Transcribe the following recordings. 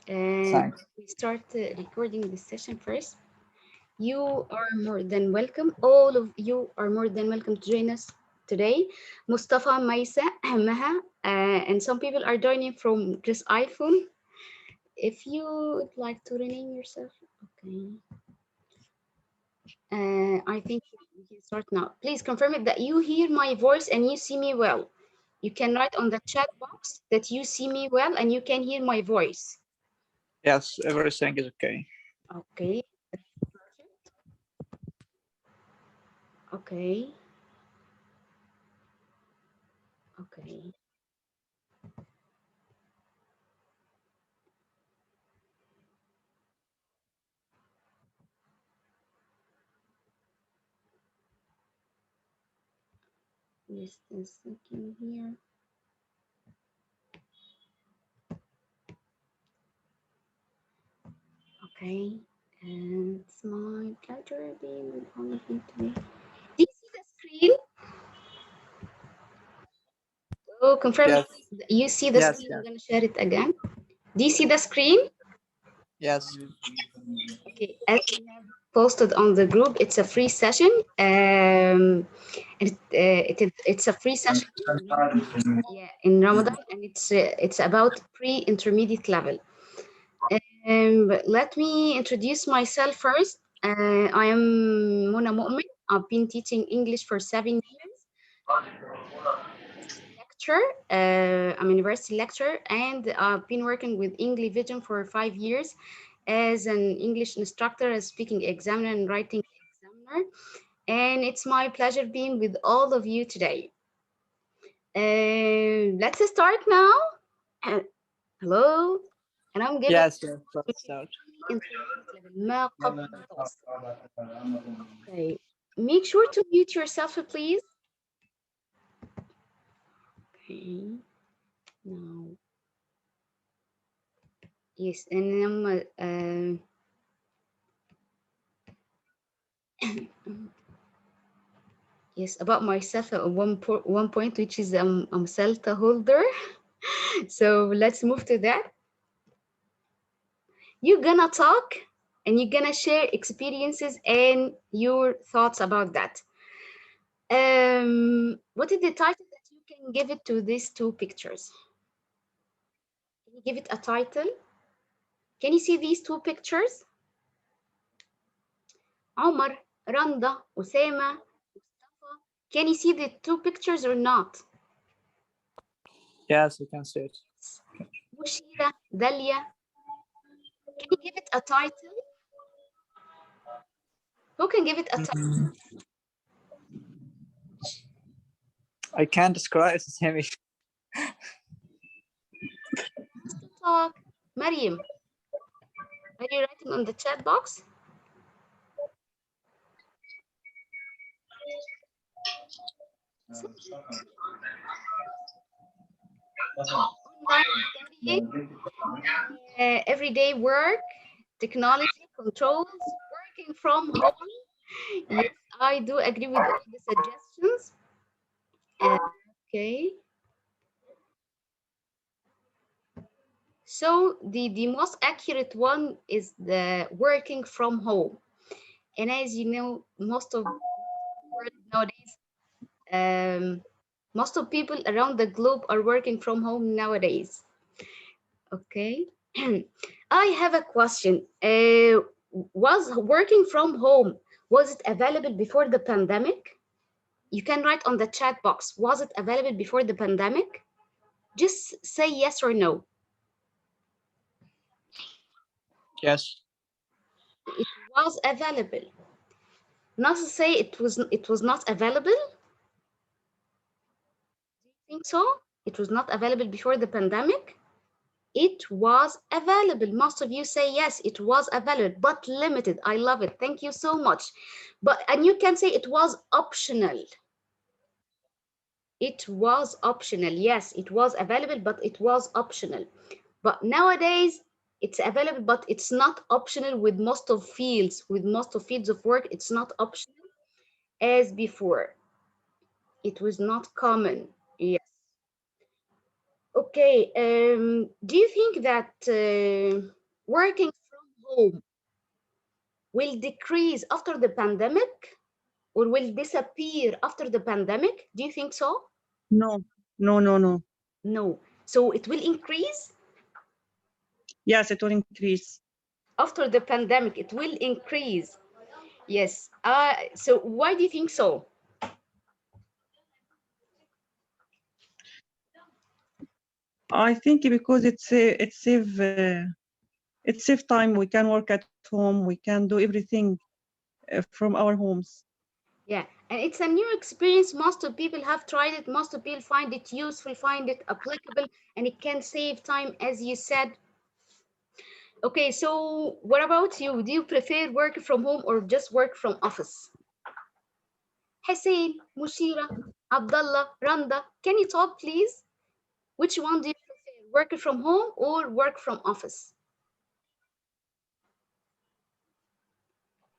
Thanks. We start recording this session first. You are more than welcome. All of you are more than welcome to join us today. Mustafa, Maisa, Maha, and some people are joining from just iPhone. If you would like to rename yourself, okay. I think we can start now. Please confirm it that you hear my voice and you see me well. You can write on the chat box that you see me well and you can hear my voice. Yes, everything is okay. Okay, perfect. Okay, okay. Just a second here. Okay, and it's my pleasure being with all of you today. Do you see the screen? Oh, confirm Yes, please. You see the yes, screen? I'm yes, gonna share it again. Do you see the screen? yes, Okay, as we have posted on the group, it's a free session. It's a free session in Ramadan. Yeah, in Ramadan, and it's about pre-intermediate level. Let me introduce myself first. I am Momen. I've been teaching English for 7 years. Lecturer. I'm a university lecturer, and I've been working with Engli-Vision for 5 years as an English instructor, as speaking examiner and writing examiner. And it's my pleasure being with all of you today. Let's start now. Hello, and I'm giving yes, yes. Let's start. intermediate level ما قبل المتوسط. Okay, make sure to mute yourself, please. Okay, now yes, and yes, about myself, one point, which is I'm Celta holder. So let's move to that. You're gonna talk and you're gonna share experiences and your thoughts about that. What is the title that you can give it to these two pictures? Can you give it a title? Can you see these two pictures? Omar, Randa, Osama, Mustafa. Can you see the two pictures or not? Yes, you can see it. Mushira, Dalia. Can you give it a title? Who can give it a title? I can't describe it, Sammy. Talk. Mariam, are you writing on the chat box? Online studying, everyday work, technology, controls, working from home. Yes, I do agree with all the suggestions. Okay. So the most accurate one is the working from home. And as you know, most of the world nowadays, most of people around the globe are working from home nowadays. Okay. I have a question. Was working from home, was it available before the pandemic? You can write on the chat box. Was it available before the pandemic? Just say yes or no. Yes, It was available. Not to say it was not available. Do you think so? It was not available before the pandemic? It was available. Most of you say yes, it was available, but limited. I love it. Thank you so much. And you can say it was optional. It was optional. Yes, it was available, but it was optional. But nowadays, it's available, but it's not optional with most of fields. With most of fields of work, it's not optional as before. It was not common. Yes. Okay, do you think that working from home will decrease after the pandemic or will disappear after the pandemic? Do you think so? No, no, no, no. No. So it will increase Yes, it will increase. after the pandemic. It will increase. Yes. So why do you think so? I think because it save time. We can work at home. We can do everything from our homes. Yeah, and it's a new experience. Most of people have tried it. Most of people find it useful, find it applicable, and it can save time, as you said. Okay, so what about you? Do you prefer work from home or just work from office? Hussein, Mushira, Abdullah, Randa, can you talk, please? Which one do you prefer, work from home or work from office?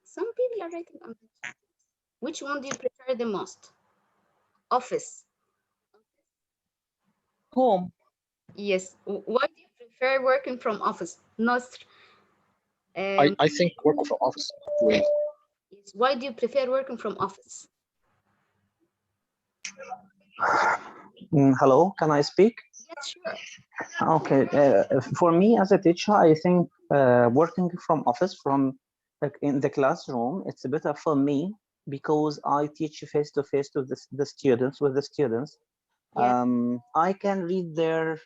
Some people are writing on the chat. Which one do you prefer the most? Office. Home. Yes. Why do you prefer working from office? Nasr. I think work from office way. Yes. Why do you prefer working from office? Hello, can I speak? Yes, sure. Okay, for me as a teacher, I think working from office from like in the classroom, it's better for me because I teach face to face to the students with the students. Yes. I can read their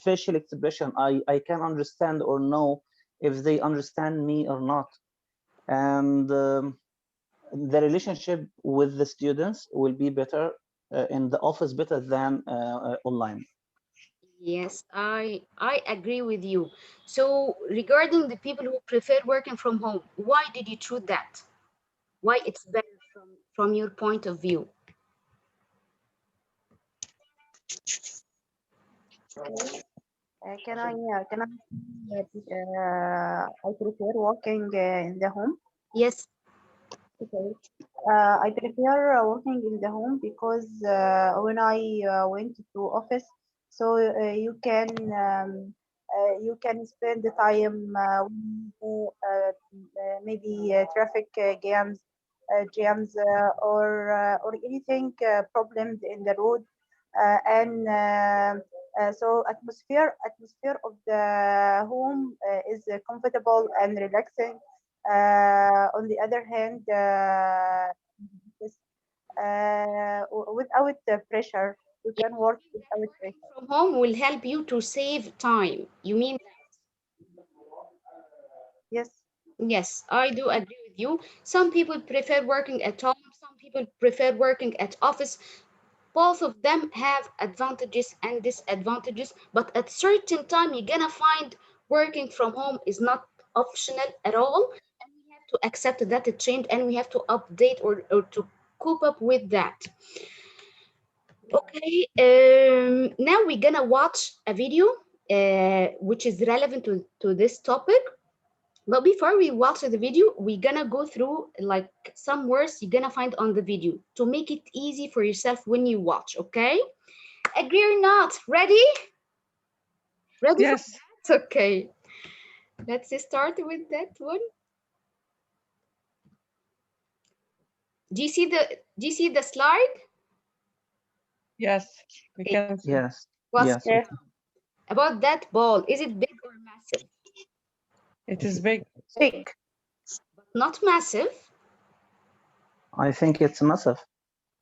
facial expression. I can understand or know if they understand me or not. And the relationship with the students will be better in the office better than online. Yes, I agree with you. So regarding the people who prefer working from home, why did you choose that? Why it's better from your point of view? Can I prefer working in the home? Yes. Okay. I prefer working in the home because when I went to office, so you can spend the time maybe traffic jams or anything problems in the road and so atmosphere of the home is comfortable and relaxing. On the other hand, this, without pressure, you Yes. can work without Working pressure. from home will help you to save time. You mean Yes, yes, I do agree with you. Some people prefer working at home, some people prefer working at office. Both of them have advantages and disadvantages, but at certain time you're gonna find working from home is not optional at all, and we have to accept that it changed and we have to update or to cope up with that. Okay, now we're gonna watch a video which is relevant to this topic. But before we watch the video, we're gonna go through like some words you're gonna find on the video to make it easy for yourself when you watch, okay? Agree or not? Ready? Ready for Yes. that? Okay. Let's start with that one. Do you see the slide? Yes. We Okay. can see. Yes, Was yes, yes, about that ball. Is it big or massive? It is big. big. Not massive. I think it's massive.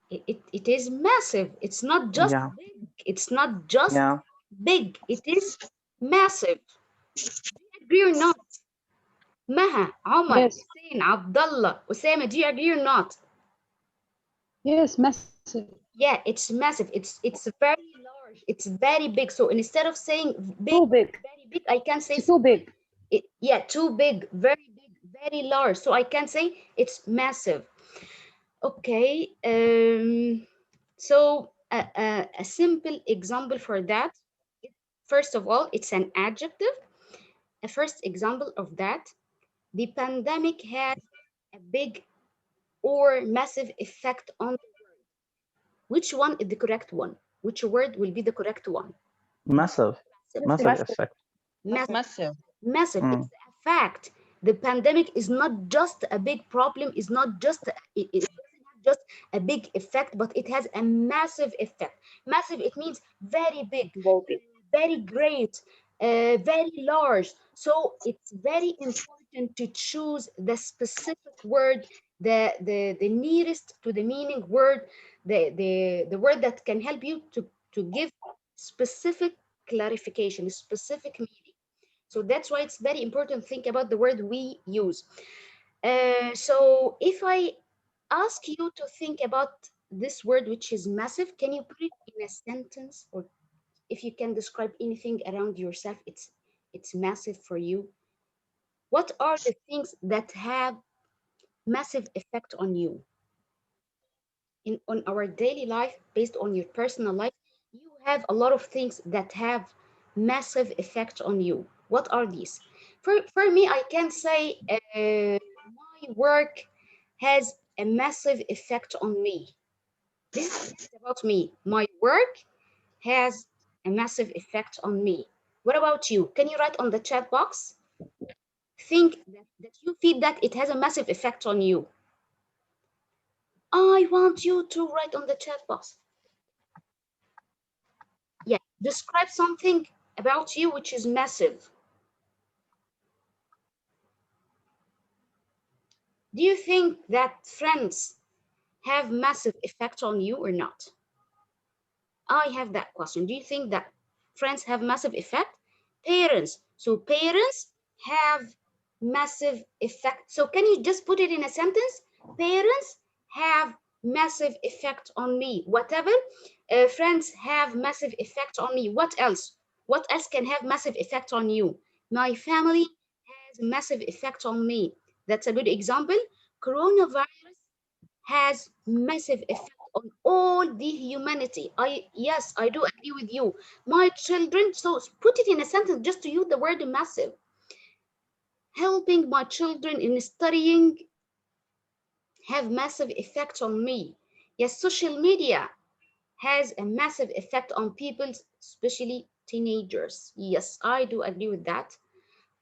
It is massive. It's not just Yeah, big. It's not just yeah, big. It is massive. Agree or not? Maha, Omar, Yes, Hussein, Abdullah, Osama, do you agree or not? yes, massive. Yeah, it's massive. It's very large. It's very big. So instead of saying big, Too big. very big, I can say It's too big. yeah, too big, very big, very large. So I can say it's massive. Okay. So a simple example for that. First of all, it's an adjective. A first example of that. The pandemic had a big or massive effect on which one is the correct one? Which word will be the correct one? Massive. Massive effect. Massive. Massive. Mm. It's a fact. The pandemic is not just a big problem, is not just it doesn't have just a big effect, but it has a massive effect. Massive, it means very big, very great, very large. So it's very important to choose the specific word, the nearest to the meaning word, the word that can help you to give specific clarification, specific meaning. So that's why it's very important to think about the word we use. So if I ask you to think about this word, which is massive, can you put it in a sentence? Or if you can describe anything around yourself, it's massive for you. What are the things that have massive effect on you? On our daily life, based on your personal life, you have a lot of things that have massive effect on you. What are these? For me, I can say my work has a massive effect on me. This is about me. My work has a massive effect on me. What about you? Can you write on the chat box? Think that you feel that it has a massive effect on you. I want you to write on the chat box. Yeah, describe something about you which is massive. Do you think that friends have massive effect on you or not? I have that question. Do you think that friends have massive effect? Parents. So parents have massive effect. So can you just put it in a sentence? Parents have massive effect on me. Whatever. Friends have massive effect on me. What else? What else can have massive effect on you? My family has massive effect on me. That's a good example. Coronavirus has massive effect on all the humanity. Yes, I do agree with you. My children, so put it in a sentence just to use the word massive. Helping my children in studying have massive effect on me. Yes, social media has a massive effect on people, especially teenagers. Yes, I do agree with that.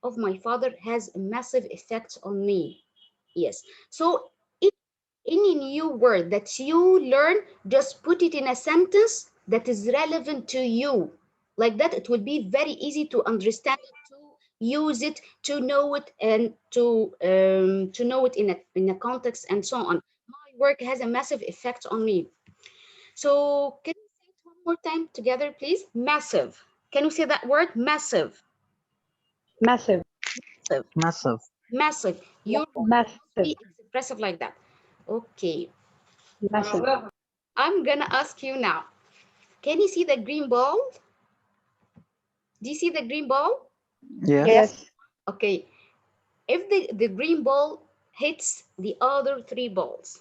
Of my father has a massive effect on me. Yes. So any new word that you learn, just put it in a sentence that is relevant to you. Like that, it will be very easy to understand it, to use it, to know it, and to know it in a context and so on. My work has a massive effect on me. So can you say it one more time together, please? Massive. Can you say that word? Massive. Massive. Massive. Massive. Massive. You Massive. be expressive like that. Okay. Massive. I'm gonna ask you now. Can you see the green ball? Do you see the green ball? Yes. Yes. Okay. If the green ball hits the other three balls,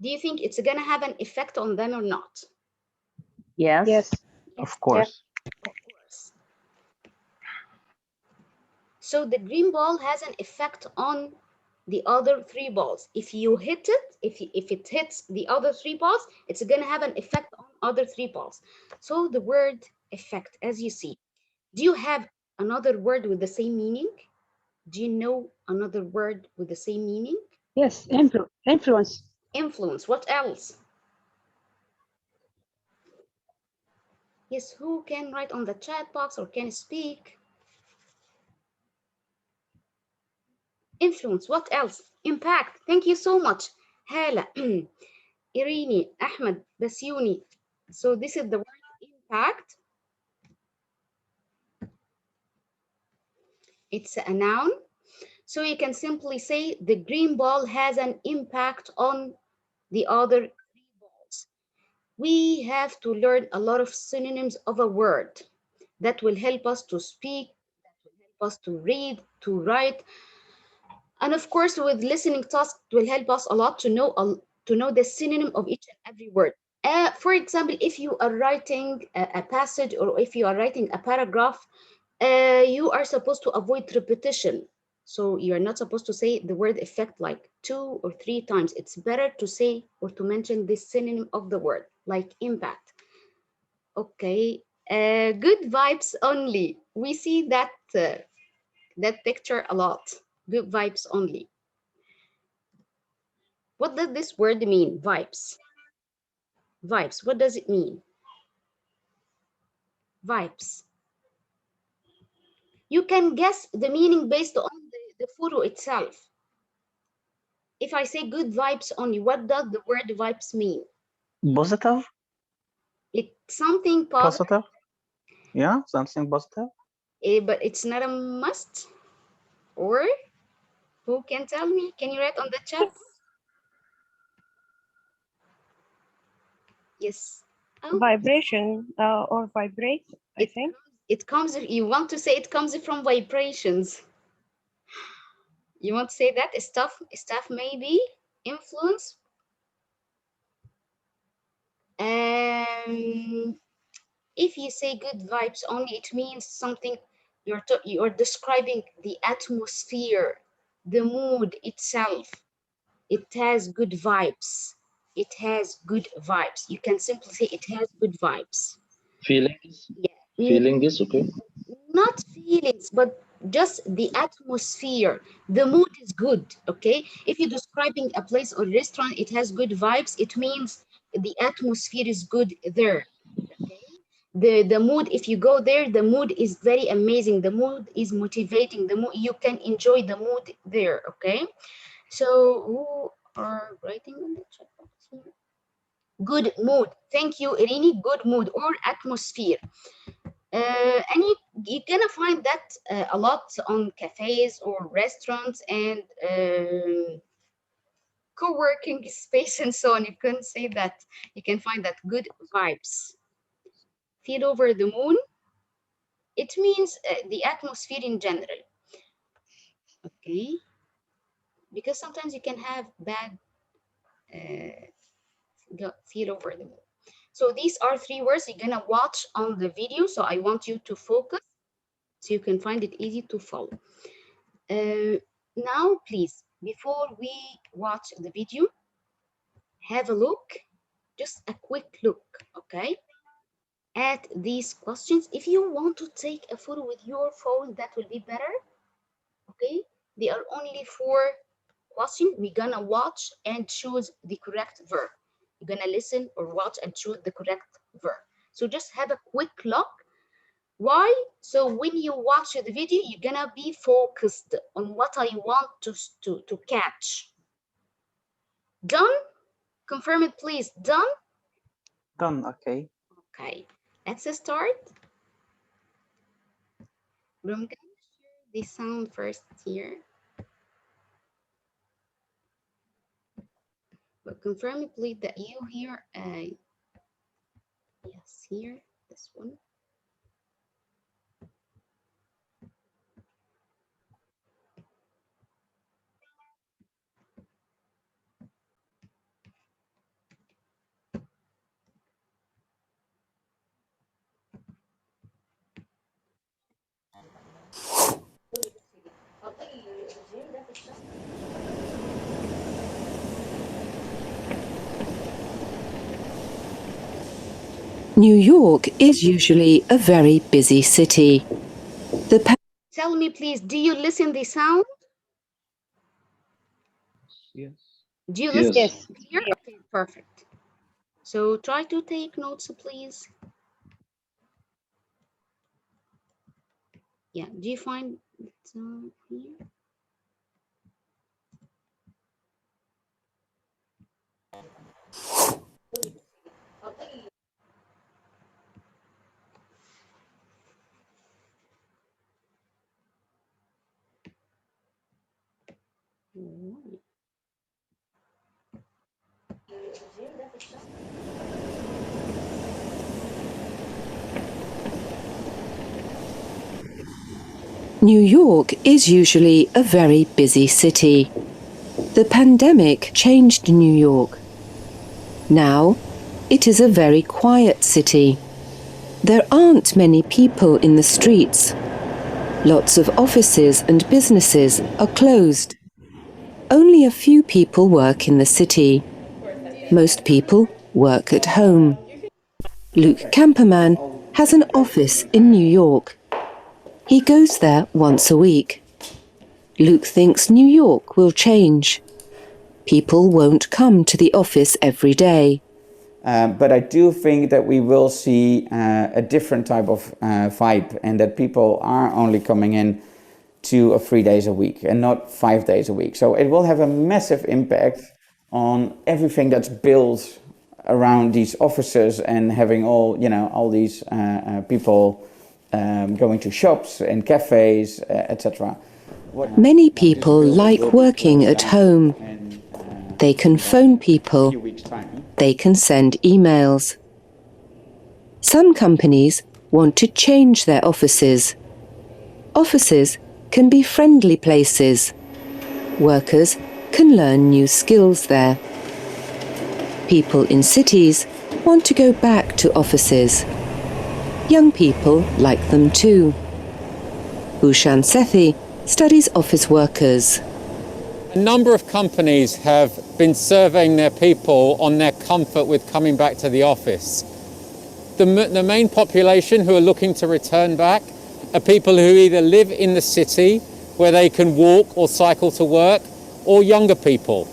do you think it's gonna have an effect on them or not? Yes. Yes, Of course. of course. So the green ball has an effect on the other three balls. If you hit it, if it hits the other three balls, it's gonna have an effect on other three balls. So the word effect, as you see. Do you have another word with the same meaning? Do you know another word with the same meaning? Yes. Influence. Influence. What else? Yes, who can write on the chat box or can speak? Influence. What else? Impact. Thank you so much. Hala, Irini, Ahmed, Basyuni. So this is the word impact. It's a noun. So you can simply say the green ball has an impact on the other three balls. We have to learn a lot of synonyms of a word that will help us to speak, that will help us to read, to write. And of course, with listening tasks, it will help us a lot to know the synonym of each and every word. For example, if you are writing a passage or if you are writing a paragraph, you are supposed to avoid repetition. So you're not supposed to say the word effect like 2 or 3 times. It's better to say or to mention the synonym of the word, like impact. Okay. Good vibes only. We see that that picture a lot. Good vibes only. What does this word mean? Vibes. Vibes. What does it mean? Vibes. You can guess the meaning based on the photo itself. If I say good vibes only, what does the word vibes mean? Positive? It's something positive. Positive? Yeah, something positive. But it's not a must. Or who can tell me? Can you write on the chat? Yes. Oh, Vibration or vibrate, I think. it comes, you want to say it comes from vibrations. You want to say that stuff maybe influence. If you say good vibes only, it means something you're describing the atmosphere, the mood itself. It has good vibes. It has good vibes. You can simply say it has good vibes. Feelings? Yeah. Feelings, okay. Not feelings, but just the atmosphere. The mood is good, okay? If you're describing a place or restaurant, it has good vibes, it means the atmosphere is good there, okay? The mood, if you go there, the mood is very amazing. The mood is motivating. The mood, you can enjoy the mood there, okay? So who are writing in the chat box here? Good mood. Thank you, Irini. Good mood or atmosphere. And you're gonna find that a lot on cafes or restaurants and co-working space and so on. You can say that, you can find that good vibes. Feel over the moon. It means the atmosphere in general. Okay. Because sometimes you can have bad feel over the moon. So these are 3 words you're gonna watch on the video. So I want you to focus so you can find it easy to follow. Now, please, before we watch the video, have a look, just a quick look, okay, at these questions. If you want to take a photo with your phone, that will be better, okay? There are only 4 questions. We're gonna watch and choose the correct verb. You're gonna listen or watch and choose the correct verb. So just have a quick look. Why? So when you watch the video, you're gonna be focused on what I want to catch. Done? Confirm it, please. Done? Done, okay. Okay, let's start. But I'm gonna share the sound first here. But confirm it, please, that you hear yes, here, this one. New York is usually a very busy city. Tell me, please, do you listen the sound? Yes. Do you listen Yes. here? Okay, perfect. So try to take notes, please. Yeah, do you find it here? New York is usually a very busy city. The pandemic changed New York. Now, it is a very quiet city. There aren't many people in the streets. Lots of offices and businesses are closed. Only a few people work in the city. Most people work at home. Luke Camperman has an office in New York. He goes there once a week. Luke thinks New York will change. People won't come to the office every day. But I do think that we will see a different type of vibe, and that people are only coming in 2 or 3 days a week and not 5 days a week. So it will have a massive impact on everything that's built around these offices and having all these people going to shops and cafes, etc. Many people like working at home. They can phone people. They can send emails. Some companies want to change their offices. Offices can be friendly places. Workers can learn new skills there. People in cities want to go back to offices. Young people like them too. Bhushan Sethi studies office workers. A number of companies have been surveying their people on their comfort with coming back to the office. The main population who are looking to return back are people who either live in the city where they can walk or cycle to work, or younger people.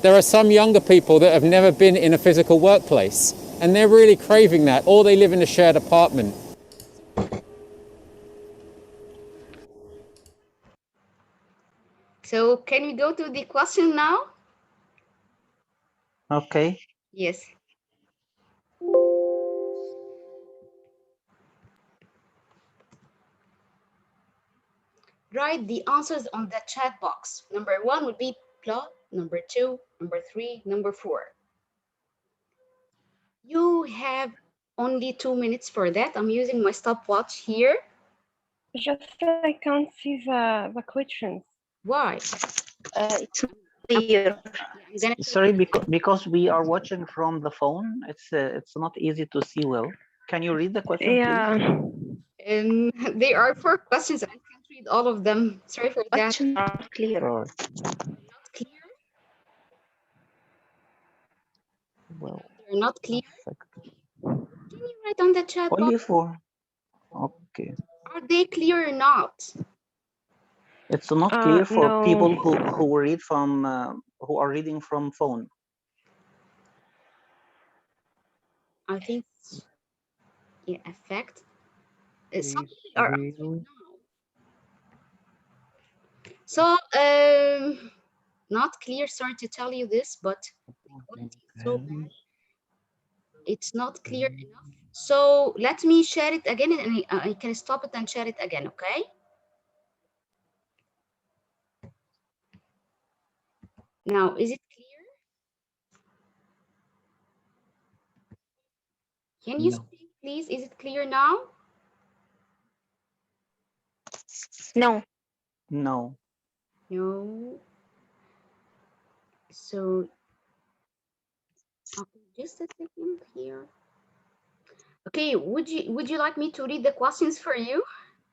There are some younger people that have never been in a physical workplace, and they're really craving that, or they live in a shared apartment. So can we go to the question now? Okay. Yes. Write the answers on the chat box. Number 1 would be plot, number 2, number 3, number 4. You have only 2 minutes for that. I'm using my stopwatch here. Just I can't see the questions. Why? It's not clear. I'm gonna Sorry, because we are watching from the phone. It's not easy to see well. Can you read the question, please? There are 4 questions. I can't read all of them. Sorry for that. Questions are clear. Not clear. Well, they're not clear. Can you write on the chat only box? 4. Okay. Are they clear or not? It's not clear for No. people who read from who are reading from phone. I think, yeah, effect. Some people are answering now. So, not clear. Sorry to tell you this, but the quality is so bad. It's not clear enough. So let me share it again, and I can stop it and share it again. Okay. Now, is it clear? Can you speak, please? Is it clear now? No. No. So, okay, just a second here. Okay, would you like me to read the questions for you?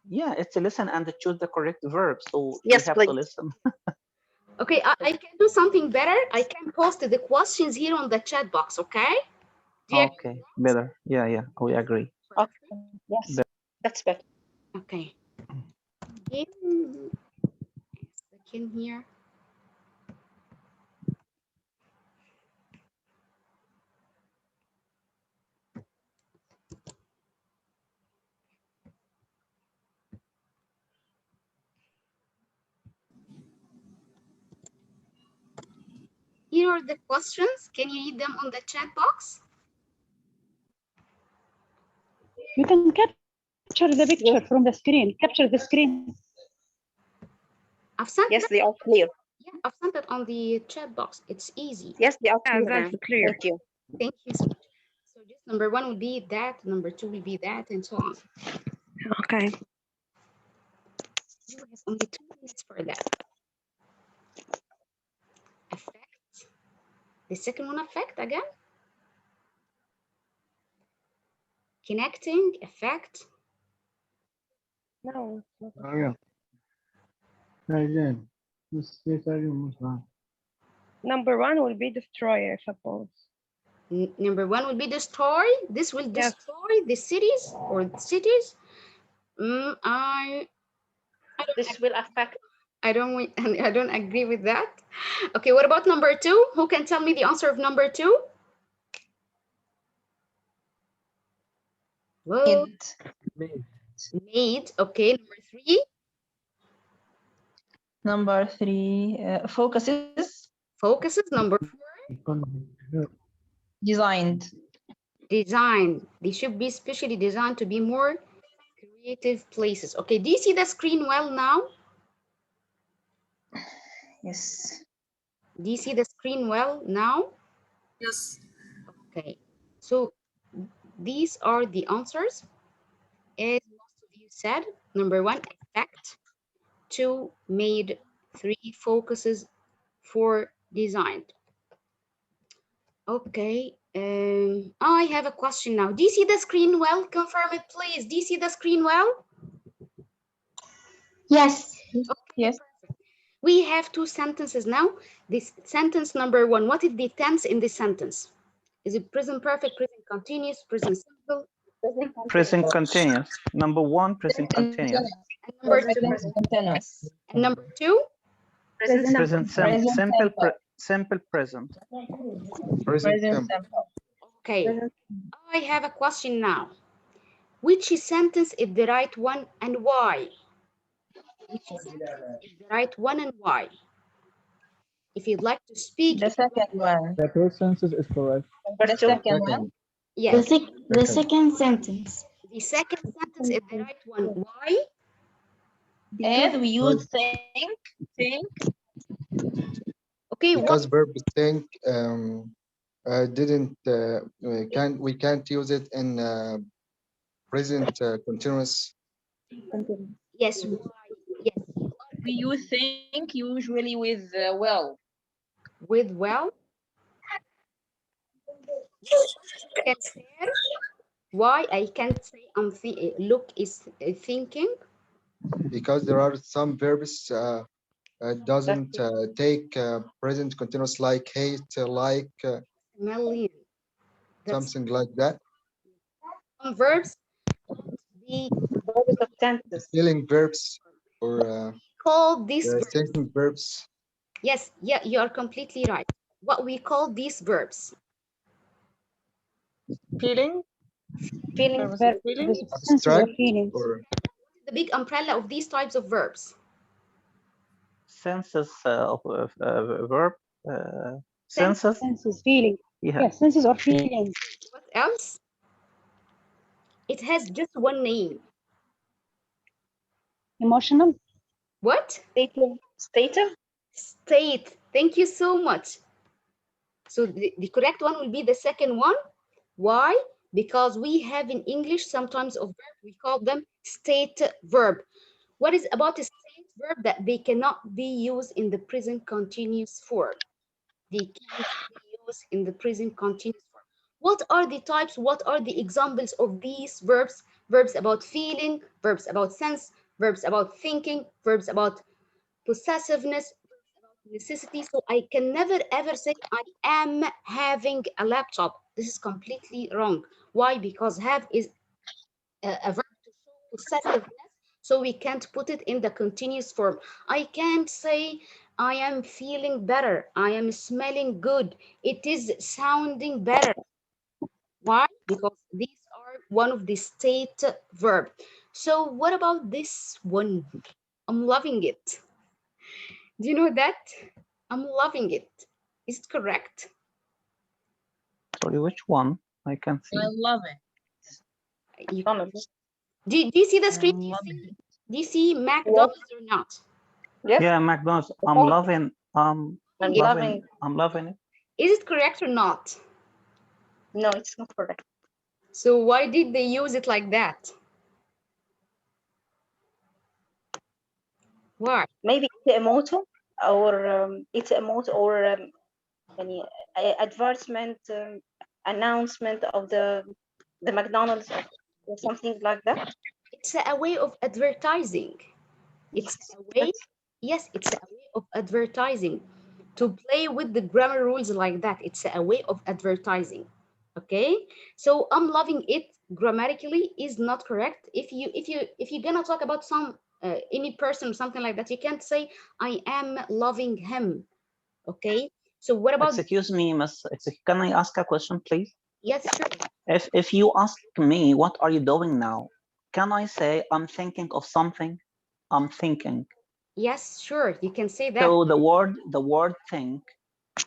Yeah, it's a listen and choose the correct verb. So Yes, we have please. to listen. Okay, I can do something better. I can post the questions here on the chat box, okay? Okay, better. Yeah, we agree. Okay. Yes, that's better. Okay. Give me a second here. Here are the questions. Can you read them on the chat box? You can capture the picture from the screen. Capture the screen. I've sent Yes, they are clear. Yeah, I've sent it on the chat box. It's easy. Yes, they are clear. That's clear. Thank you. Thank you so much. So just number 1 will be that, number 2 will be that, and so on. Okay. You have only 2 minutes for that. Effect. The second one, effect again. Connecting, effect. No. Number 1 will be destroy, I suppose. Number one will be destroy. This will destroy the cities or cities. This will affect. I don't agree with that. Okay, what about number two? Who can tell me the answer of number two? Well, made. Okay, number three. Number three, focuses. Focuses. Number four. Designed. Designed. They should be specially designed to be more creative places. Okay, do you see the screen well now? Yes. Do you see the screen well now? Yes. Okay, so these are the answers. As most of you said, number one, effect. Two, made. Three, focuses. Four, designed. Okay, I have a question now. Do you see the screen well? Confirm it, please. Do you see the screen well? Yes. Okay, yes. Perfect. We have two sentences now. This sentence number one, what is the tense in this sentence? Is it present perfect, present continuous, present simple? Present continuous. Number one, present continuous. And number two, Continuous. and number two, Present simple, simple present. Present simple. okay. I have a question now. Which sentence is the right one and why? Which sentence is the right one and why? If you'd like to speak. The second one. The first sentence is correct. The second one. Yes. The second sentence. The second sentence is the right one. Why? As we use think. Okay. Because verb think didn't we can't use it in present continuous. Yes. Why? Yes. We use think usually with well. With well. Why I can't say look is thinking? Because there are some verbs doesn't take present continuous, like hate, like Million. something like that. Some verbs, the verbs of tenses. Feeling verbs or call these thinking verbs. Yes, yeah, you are completely right. What we call these verbs? Feeling. Abstract or the big umbrella of these types of verbs. Senses of verb. Senses. Senses, feeling. Yeah. Yes, senses or feeling. What else? It has just one name. Emotional. What? State. State. Thank you so much. So the correct one will be the second one. Why? Because we have in English sometimes of verb, we call them state verb. What is about a state verb? That they cannot be used in the present continuous form. They can't be used in the present continuous form. What are the types? What are the examples of these verbs? Verbs about feeling, verbs about sense, verbs about thinking, verbs about possessiveness, verbs about necessity. So I can never ever say I am having a laptop. This is completely wrong. Why? Because have is a verb to show possessiveness, so we can't put it in the continuous form. I can't say I am feeling better. I am smelling good. It is sounding better. Why? Because these are one of the state verb. So what about this one? I'm loving it. Do you know that? I'm loving it. Is it correct? Sorry, which one? I can't see. I love it. Do you see the screen? Do you see McDonald's or not? Yes. Yeah, McDonald's. I'm loving. I'm loving it. Is it correct or not? No, it's not correct. So why did they use it like that? Why? Maybe it's a motto or any advertisement, announcement of the McDonald's or something like that. It's a way of advertising. It's a way, yes, it's a way of advertising. To play with the grammar rules like that, it's a way of advertising. Okay, so I'm loving it grammatically is not correct. If you're gonna talk about some any person or something like that, you can't say I am loving him. Okay, so what about? Excuse me, Miss. Can I ask a question, please? Yes, sure. If you ask me, what are you doing now? Can I say I'm thinking of something? I'm thinking. Yes, sure. You can say that. So the word think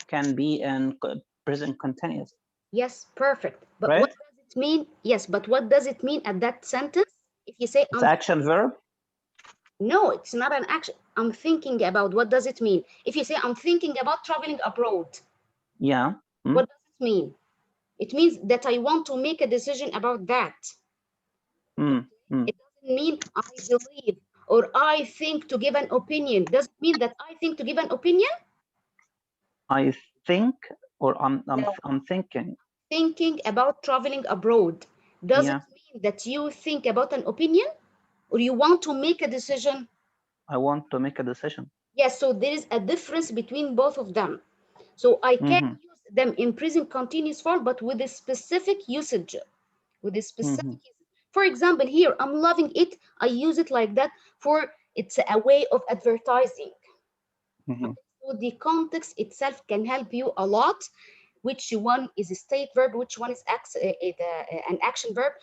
can be in present continuous. Yes, perfect. But right? what does it mean? Yes, but what does it mean at that sentence? If you say It's action verb. No, it's not an action. I'm thinking about. What does it mean? If you say I'm thinking about traveling abroad. Yeah. What does it mean? It means that I want to make a decision about that. It doesn't mean I believe or I think to give an opinion. Does it mean that I think to give an opinion? I think, or I'm thinking. Thinking about traveling abroad. Does it mean that you think about an opinion or you want to make a decision? I want to make a decision. Yes, so there is a difference between both of them. So I can use them in present continuous form, but with a specific usage. With a specific usage. For example, here, I'm loving it. I use it like that for it's a way of advertising. So the context itself can help you a lot. Which one is a state verb? Which one is an action verb?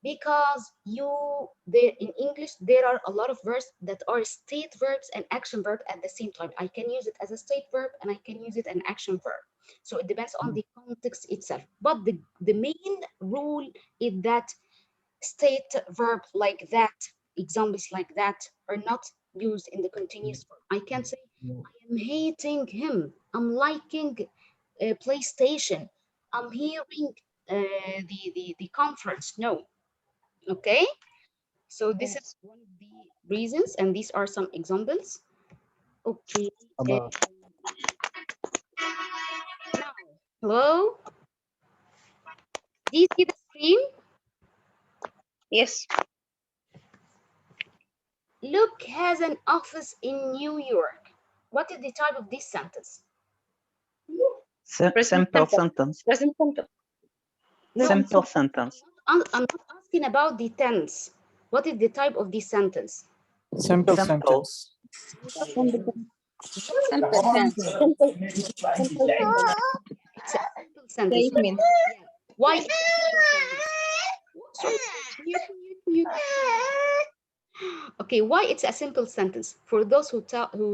Because in English, there are a lot of verbs that are state verbs and action verb at the same time. I can use it as a state verb and I can use it an action verb. So it depends on the context itself. But the main rule is that state verb like that, examples like that are not used in the continuous form. I can say, I am hating him. I'm liking PlayStation. I'm hearing the conference. No. Okay, so this is one of the reasons, and these are some examples. Okay. Now, hello. Do you see the screen? Yes. Luke has an office in New York. What is the type of this sentence? Simple sentence. Present simple. Simple sentence. I'm not asking about the tense. What is the type of this sentence? Simple sentence. Simple sentence. Simple It's a simple sentence. statement. Yeah. Why it's a simple sentence? Okay, why it's a simple sentence? For those who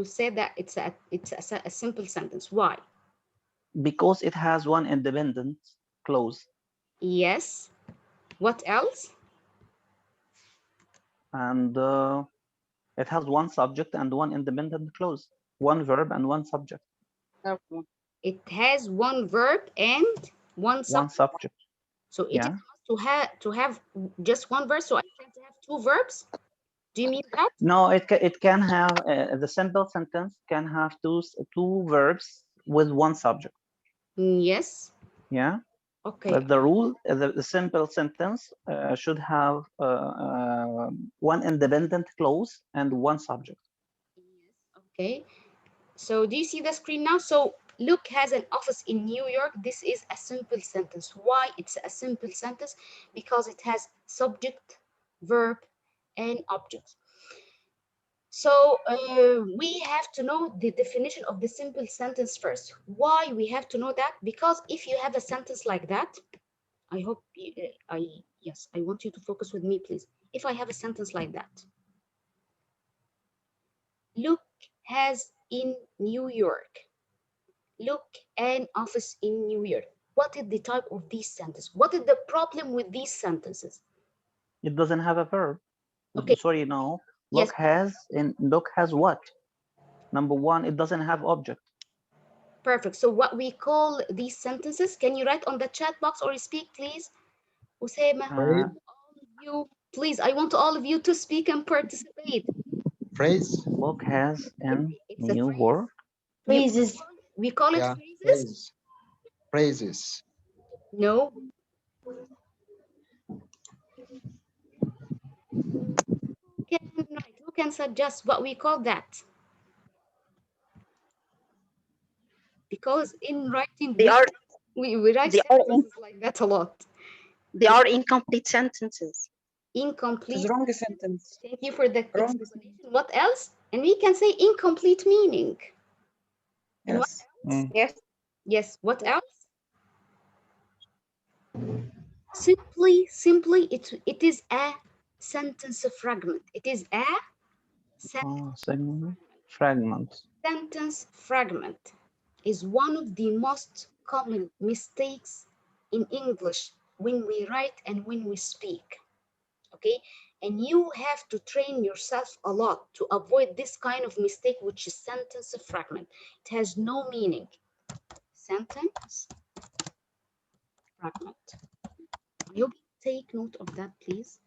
say that it's a simple sentence, why? Because it has one independent clause. Yes. What else? And it has one subject and one independent clause, one verb and one subject. It has one verb and one subject. So it is to have just one verb. So I can't have two verbs. Do you mean that? No, it can have the simple sentence can have two verbs with one subject. Yes. Yeah. Okay. But the rule, the simple sentence should have one independent clause and one subject. Yes. Okay. So do you see the screen now? So Luke has an office in New York. This is a simple sentence. Why it's a simple sentence? Because it has subject, verb, and object. So we have to know the definition of the simple sentence first. Why we have to know that? Because if you have a sentence like that, I hope yes, I want you to focus with me, please. If I have a sentence like that, Luke has in New York. Luke an office in New York. What is the type of these sentences? What is the problem with these sentences? It doesn't have a verb. Okay. Sorry, no. Yes. Luke has what? Number one, it doesn't have object. Perfect. So what we call these sentences, can you write on the chat box or speak, please? Usema, all of you, please, I want all of you to speak and participate. Phrase. Luke has in New York. Phrases. We call it phrases? Phrases. No. Who can suggest what we call that? Because in writing, They are We write They are sentences like that a lot. they are incomplete sentences. Incomplete. Wrong sentence. Thank you for the Wrong. explanation. What else? And we can say incomplete meaning. And what Yes. else? Yes. Yes. What else? Simply, it is a sentence fragment. It is a Fragment. sentence fragment is one of the most common mistakes in English when we write and when we speak. Okay, and you have to train yourself a lot to avoid this kind of mistake, which is sentence fragment. It has no meaning. Sentence fragment. You take note of that, please.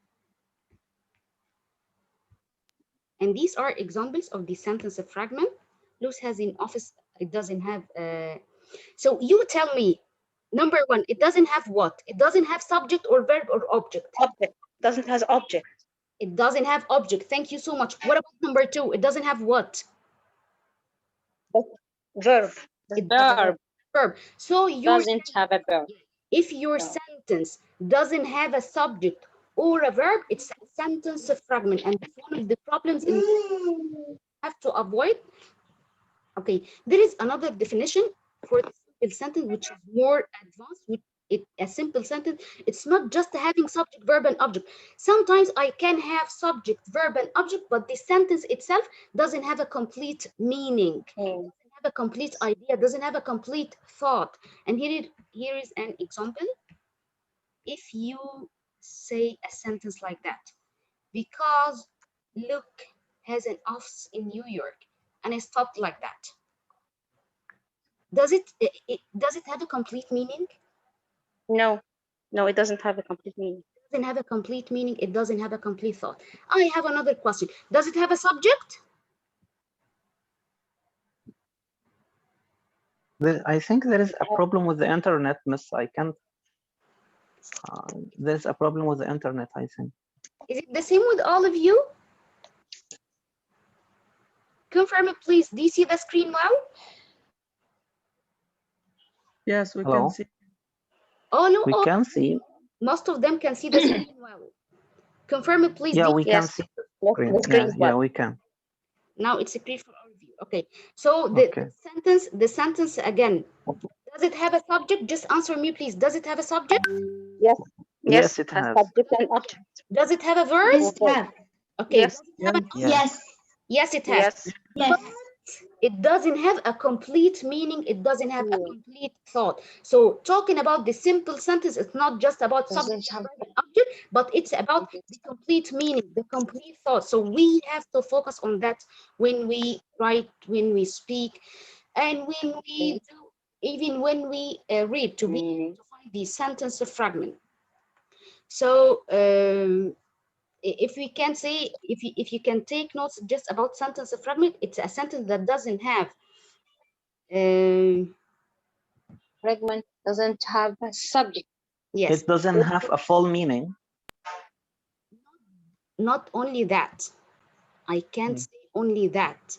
And these are examples of the sentence fragment. Luz has in office, it doesn't have, so you tell me, number one, it doesn't have what? It doesn't have subject or verb or object. Object. Doesn't have object. It doesn't have object. Thank you so much. What about number two? It doesn't have what? Verb. Verb. So your Doesn't have a verb. if your sentence doesn't have a subject or a verb, it's a sentence fragment, and that's one of the problems in have to avoid. Okay, there is another definition for the simple sentence which is more advanced. A simple sentence, it's not just having subject, verb, and object. Sometimes I can have subject, verb, and object, but the sentence itself doesn't have a complete meaning, doesn't have a complete idea, doesn't have a complete thought. And here is an example. If you say a sentence like that, because Luke has an office in New York, and I stopped like that. Does it have a complete meaning? No, it doesn't have a complete meaning. It doesn't have a complete meaning. It doesn't have a complete thought. I have another question. Does it have a subject? I think there is a problem with the internet, Miss. I can't. There's a problem with the internet, I think. Is it the same with all of you? Confirm it, please. Do you see the screen well? Yes, we Hello? can see. Oh, no. We can see. Most of them can see the screen well. Confirm it, please. Yeah, we can see the screen. Yeah, we can. Now it's clear for all of you. Okay. So the sentence again. Does it have a subject? Just answer me, please. Does it have a subject? Yes. Yes, it has. Subject and object. Does it have a verb? Yes, it has. Okay. Yes. Yes. Yes, it has. Yes. It doesn't have a complete meaning. It doesn't have a complete thought. So talking about the simple sentence, it's not just about subject, verb, and object, but it's about the complete meaning, the complete thought. So we have to focus on that when we write, when we speak, and when we do, even when we read, to be able to find the sentence fragment. So if we can say, if you can take notes just about sentence fragment, it's a sentence that doesn't have Fragment doesn't have a subject. Yes. It doesn't have a full meaning. Not only that, I can't say only that.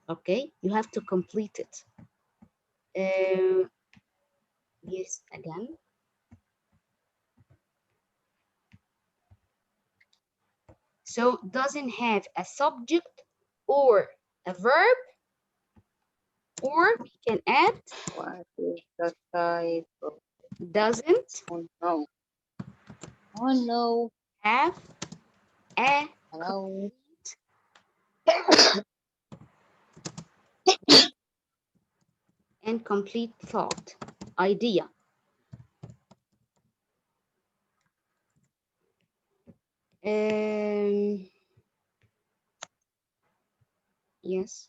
Okay, you have to complete it. Yes, again. So doesn't have a subject or a verb, or we can add What is the type of doesn't no. Oh no. have a Hello. and complete thought, idea. Yes.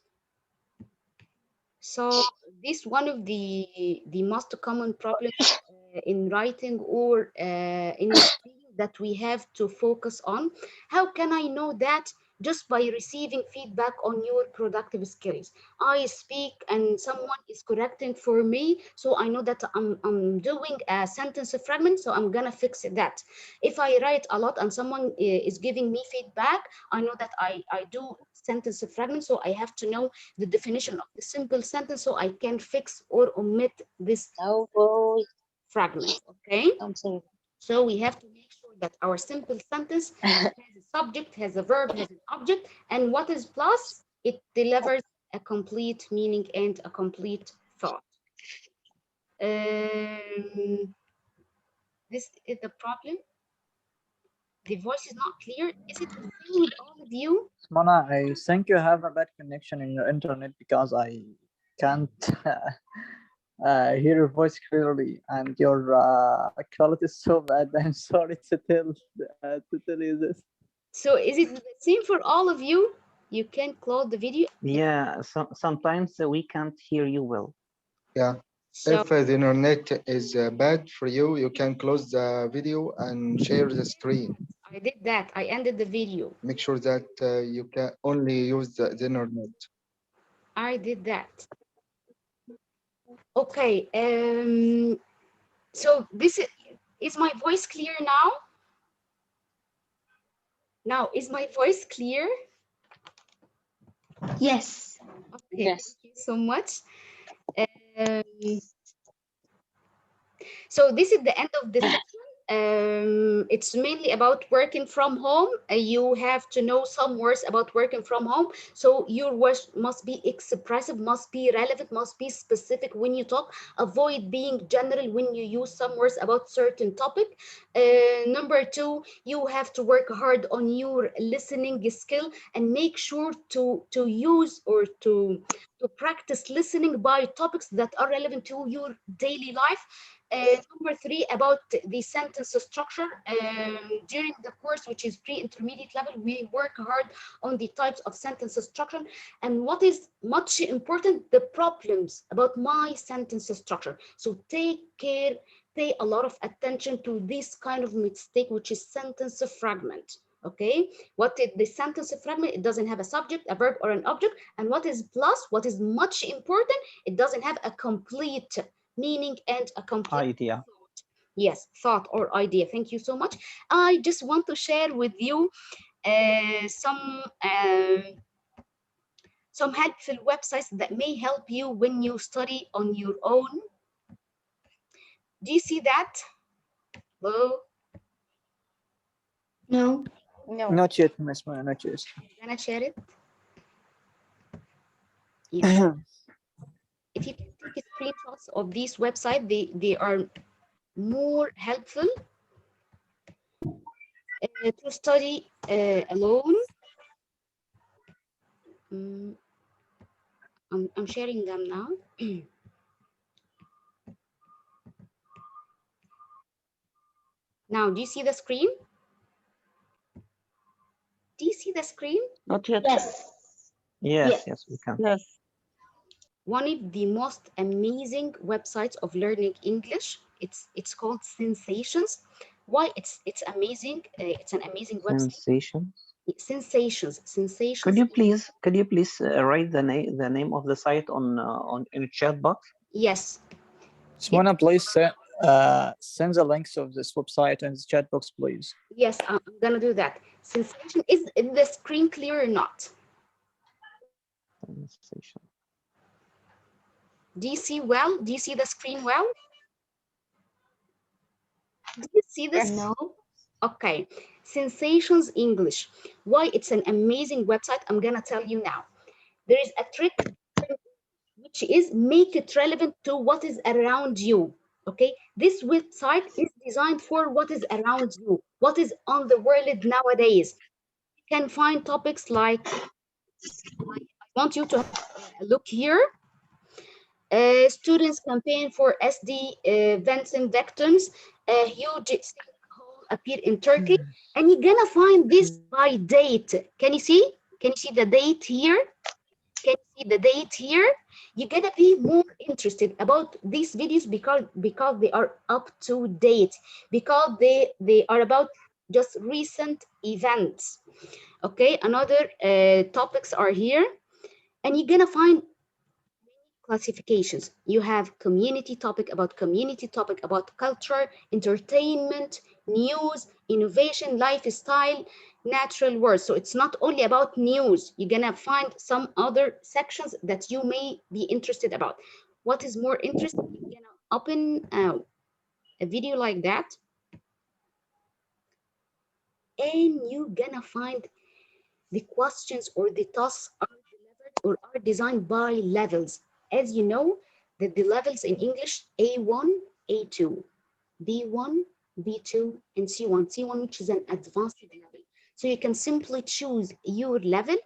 So this one of the most common problems in writing or in speaking that we have to focus on. How can I know that just by receiving feedback on your productive skills. I speak and someone is correcting for me, so I know that I'm doing a sentence fragment, so I'm gonna fix that. If I write a lot and someone is giving me feedback, I know that I do sentence fragment, so I have to know the definition of the simple sentence so I can fix or omit this fragment, okay? So we have to make sure that our simple sentence has a subject, has a verb, has an object, and what is plus? It delivers a complete meaning and a complete thought. This is the problem. The voice is not clear. Is it the same with all of you? Mona, I think you have a bad connection in your internet because I can't hear your voice clearly, and your quality is so bad. I'm sorry to tell you this. So is it the same for all of you? You can close the video. Yeah, sometimes we can't hear you well. Yeah. So, if the internet is bad for you, you can close the video and share the screen. I did that. I ended the video. Make sure that you can only use the internet. I did that. Okay. So this is my voice clear now? Now, is my voice clear? Yes. Okay, yes. Thank you so much. So this is the end of the session. It's mainly about working from home. You have to know some words about working from home. So your words must be expressive, must be relevant, must be specific when you talk. Avoid being general when you use some words about certain topic. Number two, you have to work hard on your listening skill and make sure to use or to practice listening by topics that are relevant to your daily life. Number three, about the sentence structure. During the course, which is pre-intermediate level, we work hard on the types of sentence structure. And what is much important, the problems about my sentence structure. So take care, pay a lot of attention to this kind of mistake, which is sentence fragment. Okay, what is the sentence fragment? It doesn't have a subject, a verb, or an object. And what is plus? What is much important? It doesn't have a complete meaning and a complete idea. Thought. Yes, thought or idea. Thank you so much. I just want to share with you some helpful websites that may help you when you study on your own. Do you see that? Hello? No. No. Not yet, Miss Mona, not yet. I'm gonna share it. If you can take screenshots of this website, they are more helpful to study alone. I'm sharing them now. Now, do you see the screen? Do you see the screen? Not yet. Yes. Yes, we can. Yes. One of the most amazing websites of learning English. It's called Sensations. Why it's amazing? It's an amazing website. Sensations. Could you please write the name of the site on in the chat box? Yes. Mona, please send the links of this website in the chat box, please. Yes, I'm gonna do that. Sensation, is the screen clear or not? Sensation. Do you see well? Do you see the screen well? Do you see this? No. Okay. Sensations English. Why it's an amazing website, I'm gonna tell you now. There is a trick, which is make it relevant to what is around you. Okay, this website is designed for what is around you, what is on the world nowadays. You can find topics like I want you to look here. Students campaign for SD vaccine victims. A huge sinkhole appeared in Turkey, and you're gonna find this by date. Can you see? Can you see the date here? Can you see the date here? You're gonna be more interested about these videos because they are up to date, because they are about just recent events. Okay, another topics are here, and you're gonna find classifications. You have community topic about culture, entertainment, news, innovation, lifestyle, natural words. So it's not only about news. You're gonna find some other sections that you may be interested about. What is more interesting? You're gonna open a video like that, and you're gonna find the questions or the tasks are delivered or are designed by levels. As you know, that the levels in English, A1, A2, B1, B2, and C1. C1, which is an advanced level. So you can simply choose your level,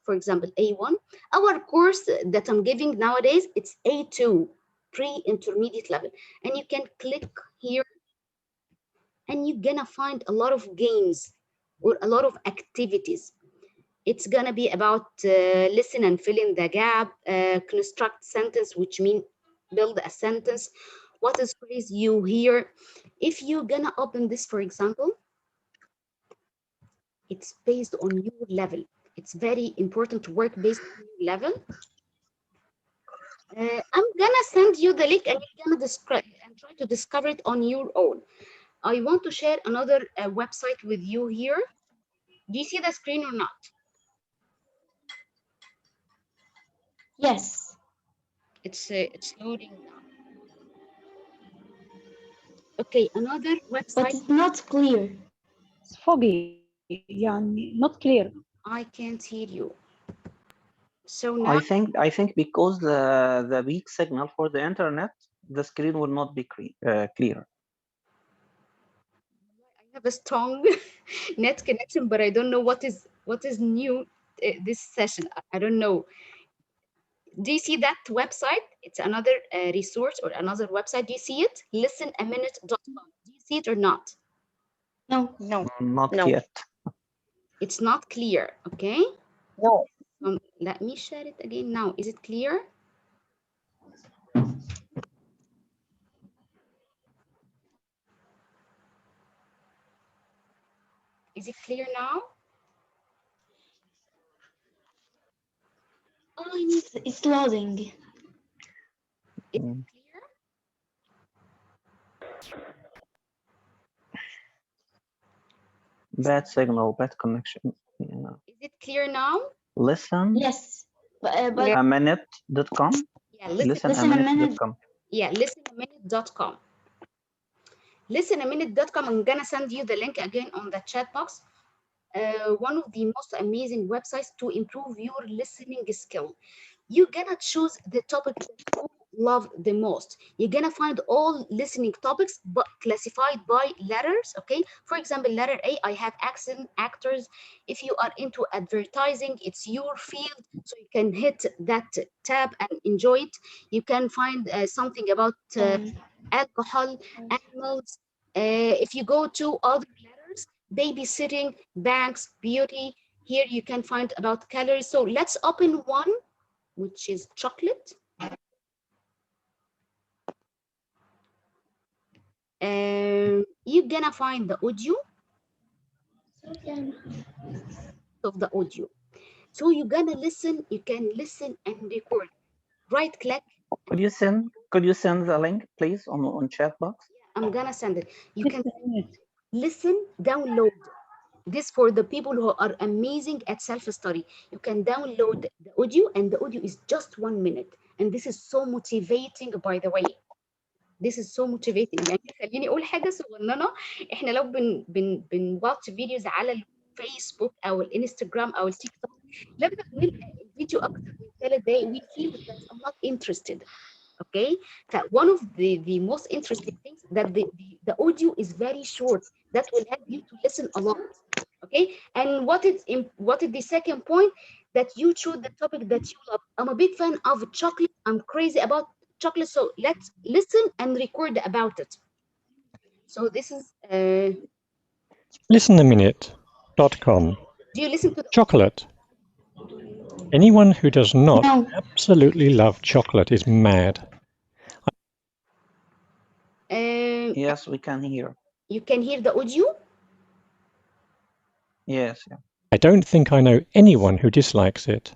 for example, A1. Our course that I'm giving nowadays, it's A2, pre-intermediate level. And you can click here and you're gonna find a lot of games or a lot of activities. It's gonna be about listen and fill in the gap, construct sentence, which means build a sentence. What is phrase you hear? If you're gonna open this, for example, it's based on your level. It's very important to work based on your level. I'm gonna send you the link and you're gonna describe and try to discover it on your own. I want to share another website with you here. Do you see the screen or not? Yes. It's loading now. Okay, another website. But it's not clear. It's foggy, يعني not clear. I can't hear you. So now I think because the weak signal for the internet, the screen will not be clear. I have a strong net connection, but I don't know what is new this session. I don't know. Do you see that website? It's another resource or another website. Do you see it? Listenaminute.com. Do you see it or not? No. Not yet. It's not clear. Okay. No. Let me share it again now. Is it clear? Is it clear now? Oh, it's loading. Is it clear? Bad signal, bad connection. Yeah. Is it clear now? Listen. Yes. But A minute.com. Yeah, listenaminute.com. Yeah, listenaminute.com. Listenaminute.com. I'm gonna send you the link again on the chat box. One of the most amazing websites to improve your listening skill. You're gonna choose the topic that you love the most. You're gonna find all listening topics, but classified by letters. Okay, for example, letter A, I have accent, actors. If you are into advertising, it's your field, so you can hit that tab and enjoy it. You can find something about alcohol, animals. If you go to other letters, babysitting, banks, beauty, here you can find about calories. So let's open one, which is chocolate. You're gonna find the audio of the audio. So you're gonna listen, you can listen and record. Right click. Could you send the link, please, on chat box? I'm gonna send it. You can listen, download. This for the people who are amazing at self-study. You can download the audio, and the audio is just 1 minute. And this is so motivating, by the way. This is so motivating. يعني خليني اقول حاجه صغننه. احنا لو بنواتش فيديوز على الفيسبوك او الانستغرام او التيك توك، لما بنلقى الفيديو اكتر من 3 دقايق we feel that I'm not interested. Okay, so one of the most interesting things that the audio is very short. That will help you to listen a lot. Okay, and what is the second point? That you choose the topic that you love. I'm a big fan of chocolate. I'm crazy about chocolate, so let's listen and record about it. So this is listenaminute.com. do you listen to the chocolate? Anyone who does not No. absolutely love chocolate is mad. Yes, we can hear. You can hear the audio? Yes. Yeah. I don't think I know anyone who dislikes it.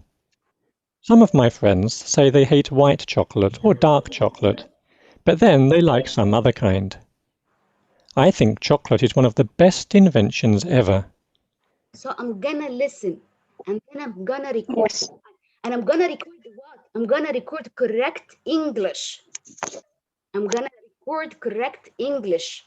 Some of my friends say they hate white chocolate or dark chocolate, but then they like some other kind. I think chocolate is one of the best inventions ever. So I'm gonna listen, and then I'm gonna record. Yes. And I'm gonna record what? I'm gonna record correct English. I'm gonna record correct English.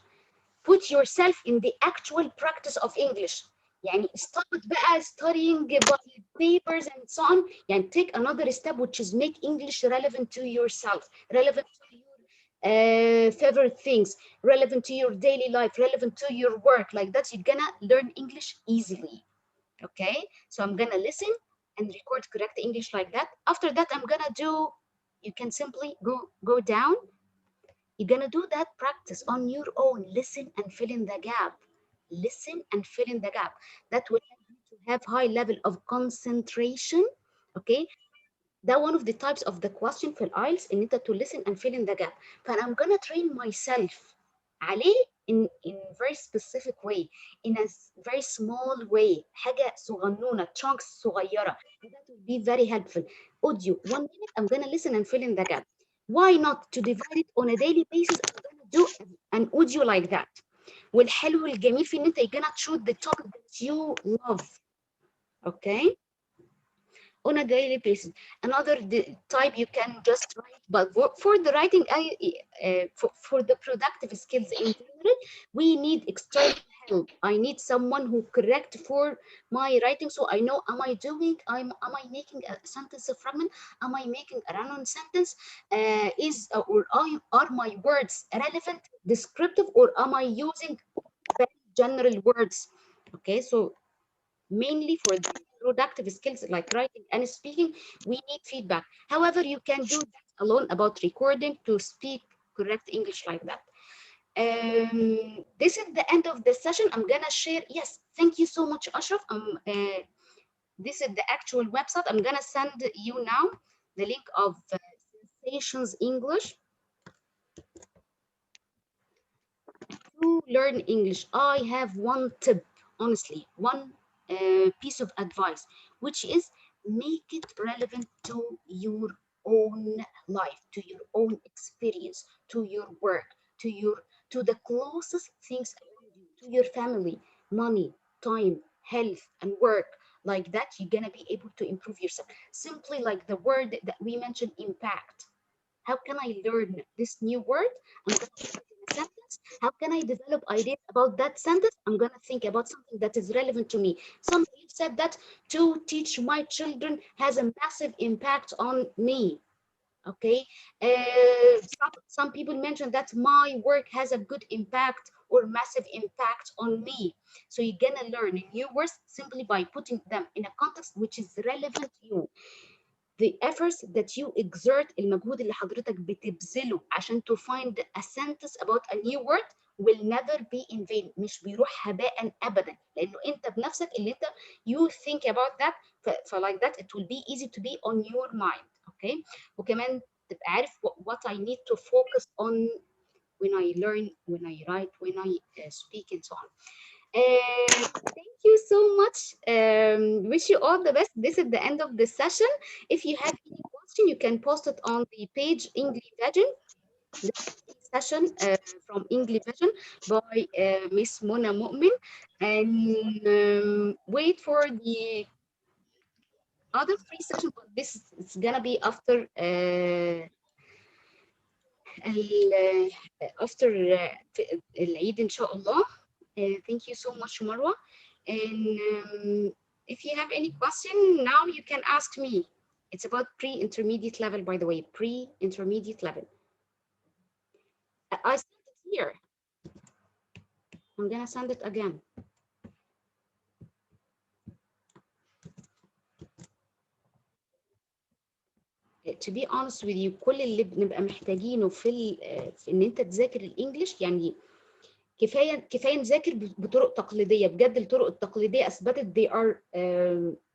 Put yourself in the actual practice of English. يعني stop بقى studying by papers and so on. يعني take another step, which is make English relevant to yourself, relevant to your favorite things, relevant to your daily life, relevant to your work. Like that, you're gonna learn English easily. Okay, so I'm gonna listen and record correct English like that. After that, I'm gonna do, you can simply go down. You're gonna do that practice on your own. Listen and fill in the gap. Listen and fill in the gap. That will help you to have high level of concentration. Okay, that one of the types of the question في IELTS ان انت to listen and fill in the gap. But I'm gonna train myself عليه in very specific way, in a very small way, حاجة صغنونة, chunks صغيرة. That will be very helpful. Audio, 1 minute, I'm gonna listen and fill in the gap. Why not to divide it on a daily basis? I'm gonna do an audio like that. والحلو الجميل في ان انت you're gonna choose the topic that you love. Okay, on a daily basis. Another type you can just write, but for the writing, for the productive skills in general, we need external help. I need someone who correct for my writing, so I know, am I making a sentence fragment? Am I making a run-on sentence? Are my words relevant, descriptive, or am I using very general words? Okay, so mainly for the productive skills like writing and speaking, we need feedback. However, you can do that alone about recording to speak correct English like that. This is the end of the session. I'm gonna share. Yes, thank you so much, Ashraf. This is the actual website. I'm gonna send you now the link of Sensations English. To learn English, I have one tip, honestly, one piece of advice, which is make it relevant to your own life, to your own experience, to your work, to the closest things around you, to your family, money, time, health, and work. Like that, you're gonna be able to improve yourself. Simply like the word that we mentioned, impact. How can I learn this new word? I'm gonna put it in a sentence. How can I develop ideas about that sentence? I'm gonna think about something that is relevant to me. Somebody said that to teach my children has a massive impact on me. Okay, some people mentioned that my work has a good impact or massive impact on me. So you're gonna learn new words simply by putting them in a context which is relevant to you. The efforts that you exert, المجهود اللي حضرتك بتبذله عشان to find a sentence about a new word will never be in vain. مش بيروح هباء أبدا، لأنه أنت بنفسك اللي أنت you think about that like that it will be easy to be on your mind. Okay, وكمان تبقى عارف what I need to focus on when I learn, when I write, when I speak and so on. Thank you so much. Wish you all the best. This is the end of the session. If you have any question, you can post it on the page Engli-Vision. This session from Engli-Vision by Miss Mona Momen. And wait for the other free session, but this is gonna be after العيد إن شاء الله. Thank you so much, Marwa. And if you have any question, now you can ask me. It's about pre-intermediate level, by the way, pre-intermediate level. I sent it here. I'm gonna send it again. To be honest with you, كل اللي بنبقى محتاجينه في ان انت تذاكر الانجليش، يعني كفايه نذاكر بطرق تقليديه. بجد الطرق التقليديه اثبتت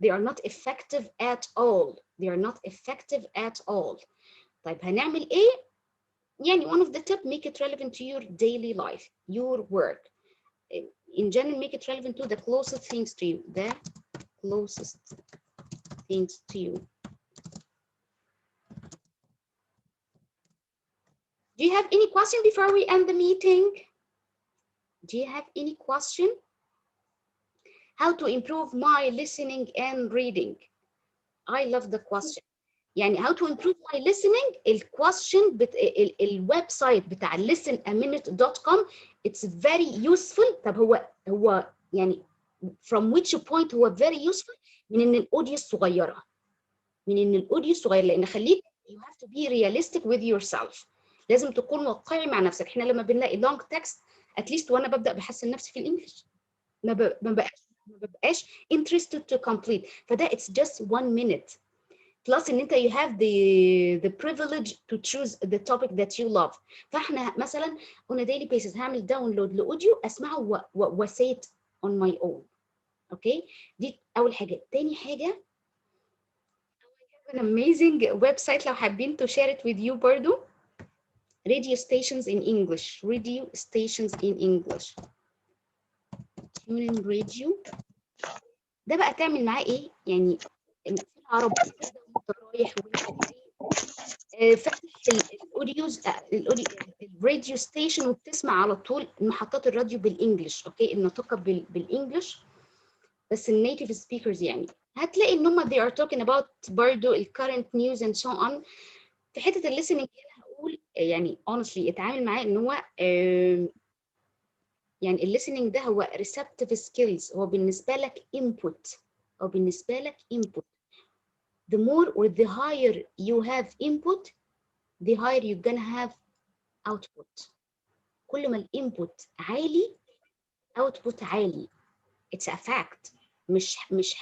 they are not effective at all. They are not effective at all. طيب هنعمل ايه؟ يعني one of the tips, make it relevant to your daily life, your work. In general, make it relevant to the closest things to you, the closest things to you. Do you have any question before we end the meeting? Do you have any question? How to improve my listening and reading? I love the question. يعني how to improve my listening. الquestion الويب سايت بتاع listenaminute.com it's very useful. طب هو يعني from which point هو very useful؟ من ان الاوديو الصغيره، لان خليك you have to be realistic with yourself. لازم تكون واقعي مع نفسك. احنا لما بنلاقي long text at least وانا ببدا بحسن نفسي في الانجليش ما ببقاش interested to complete. فده it's just 1 minute. Plus ان انت you have the privilege to choose the topic that you love. فاحنا مثلا on a daily basis هعمل داونلود لاوديو اسمعه say it on my own. اوكي دي اول حاجه. تاني حاجه an amazing website لو حابين to share it with you برضو. radio stations in English. tuning radio. ده بقى تعمل معاه ايه؟ يعني في العربي وانت رايح وانت جاي فاتح الاوديوز الراديو ستيشن وبتسمع على طول محطات الراديو بالانجلش. اوكي الناطقه بالانجلش بس النيتيف سبيكرز يعني هتلاقي ان هم they are talking about برضو ال current news and so on. في حته الليسننج هقول يعني honestly اتعامل معاه ان هو يعني الليسننج ده هو receptive skills. هو بالنسبه لك input. The more or the higher you have input the higher you're gonna have output. كل ما الانبوت عالي output عالي. It's a fact.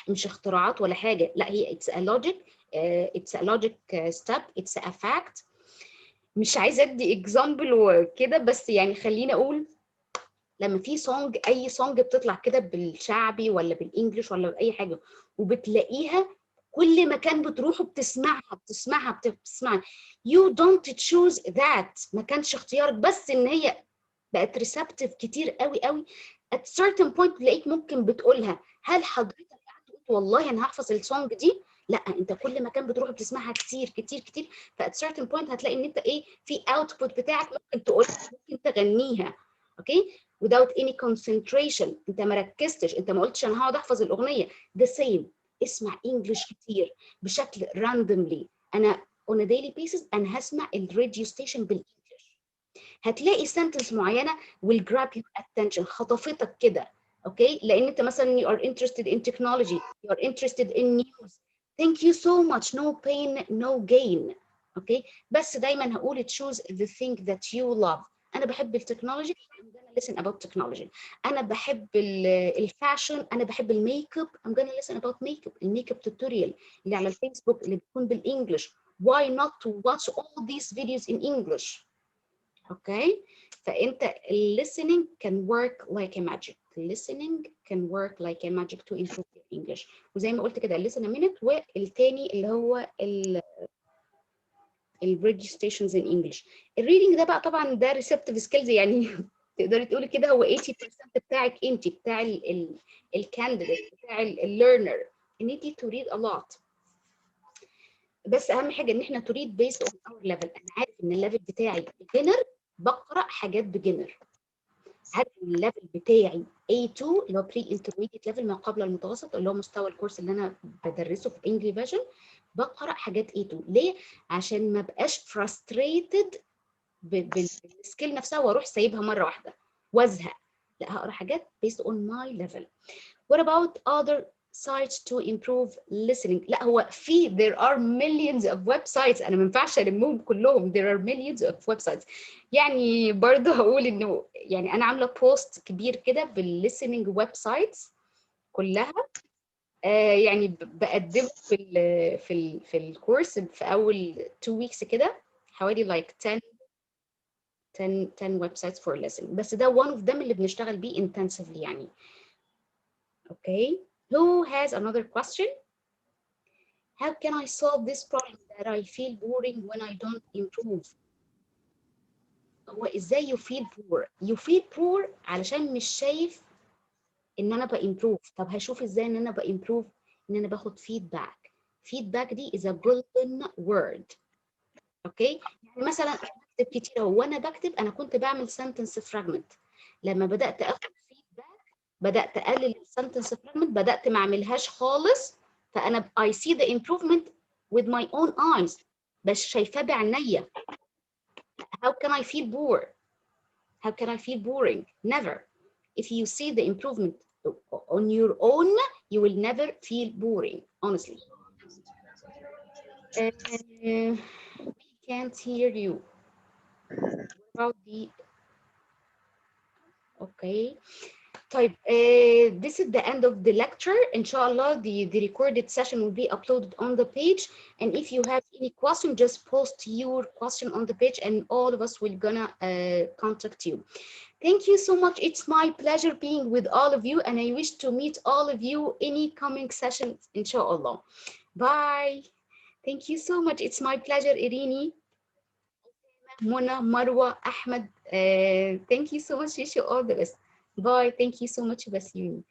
مش اختراعات ولا حاجة. لا هي it's a logic step. It's a fact. مش عايزة ادي example وكده بس يعني خليني اقول لما في سونج اي سونج بتطلع كده بالشعبي ولا بالانجلش ولا باي حاجة وبتلاقيها كل مكان بتروحوا بتسمعها. you don't choose that. ما كانش اختيارك بس ان هي بقت receptive كتير قوي at certain point تلاقيك ممكن بتقولها. هل حضرتك قاعد تقول والله انا هحفظ السونج دي؟ لا انت كل مكان بتروح بتسمعها كتير ف at certain point هتلاقي ان انت ايه في output بتاعك ممكن تقولها ممكن تغنيها. اوكي without any concentration. انت ما ركزتش. انت ما قلتش انا هقعد احفظ الاغنيه. the same. اسمع انجلش كتير بشكل randomly. انا on a daily basis انا هسمع الراديو ستيشن بالانجلش. هتلاقي sentence معينه will grab your attention خطفتك كده. اوكي لان انت مثلا you are interested in technology, you are interested in news. thank you so much. no pain no gain. اوكي بس دايما هقول choose the thing that you love. انا بحب التكنولوجي I'm gonna listen about technology. انا بحب الفاشن انا بحب الميك اب I'm gonna listen about makeup. الميك اب توتوريال اللي على الفيسبوك اللي بتكون بالانجلش. why not to watch all these videos in English. اوكي فانت listening can work like a magic. listening can work like a magic to improve your English. وزي ما قلت كده listen a minute والتاني اللي هو الراديو ستيشنز ان انجلش. الريدنج ده بقى طبعا ده ريسبتيف سكيلز يعني تقدري تقولي كده هو 80% بتاعك انت بتاع الكانديديت بتاع الليرنر ان انت to read a lot. بس اهم حاجه ان احنا to read based on our level. انا عارف ان الليفل بتاعي beginner بقرا حاجات beginner. عارف الليفل بتاعي A2 اللي هو بري انترميديت ليفل ما قبل المتوسط اللي هو مستوى الكورس اللي انا بدرسه في Engli-Vision بقرا حاجات A2. ليه؟ عشان ما بقاش frustrated بالسكيل نفسها واروح سايبها مره واحده وازهق. لا هقرا حاجات based on my level. What about other sites to improve listening؟ لا هو في there are millions of websites. انا ما ينفعش المهم كلهم. there are millions of websites. يعني برضه هقول انه يعني انا عامله بوست كبير كده بالlistening websites كلها. يعني بقدمه في الكورس في اول 2 weeks كده حوالي like 10 websites for listening. بس ده one of them اللي بنشتغل بيه intensively يعني. Okay. Who has another question? How can I solve this problem that I feel boring when I don't improve? هو ازاي you feel poor؟ You feel poor علشان مش شايف ان انا بامبروف. طب هشوف ازاي ان انا بامبروف؟ ان انا باخد feedback. feedback دي is a golden word. اوكي، يعني مثلا انا بكتب كتير وانا بكتب انا كنت بعمل sentence fragment. لما بدات اخد feedback بدات اقلل السنتنس fragment، بدات ما اعملهاش خالص، فانا I see the improvement with my own eyes، بس شايفاه بعينيا. How can I feel bored? How can I feel boring? Never. If you see the improvement on your own, you will never feel boring, honestly. We can't hear you. What about the... Okay. طيب, this is the end of the lecture. Inshallah, the recorded session will be uploaded on the page. And if you have any question, just post your question on the page and all of us will gonna contact you. Thank you so much. It's my pleasure being with all of you, and I wish to meet all of you any coming sessions, inshallah. Bye. Thank you so much. It's my pleasure, Irini, Mona, Marwa, Ahmed. Thank you so much. Wish you all the best. Bye. Thank you so much, Basuni.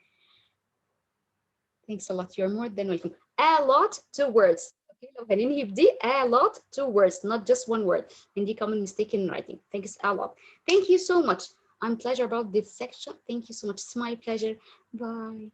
Thanks a lot. You're more than welcome. A lot, 2 words. Okay, لو هننهي بدي a lot, 2 words, not just 1 word. And the common mistake in writing. Thanks a lot. Thank you so much. I'm pleasure about this section. Thank you so much. It's my pleasure. Bye.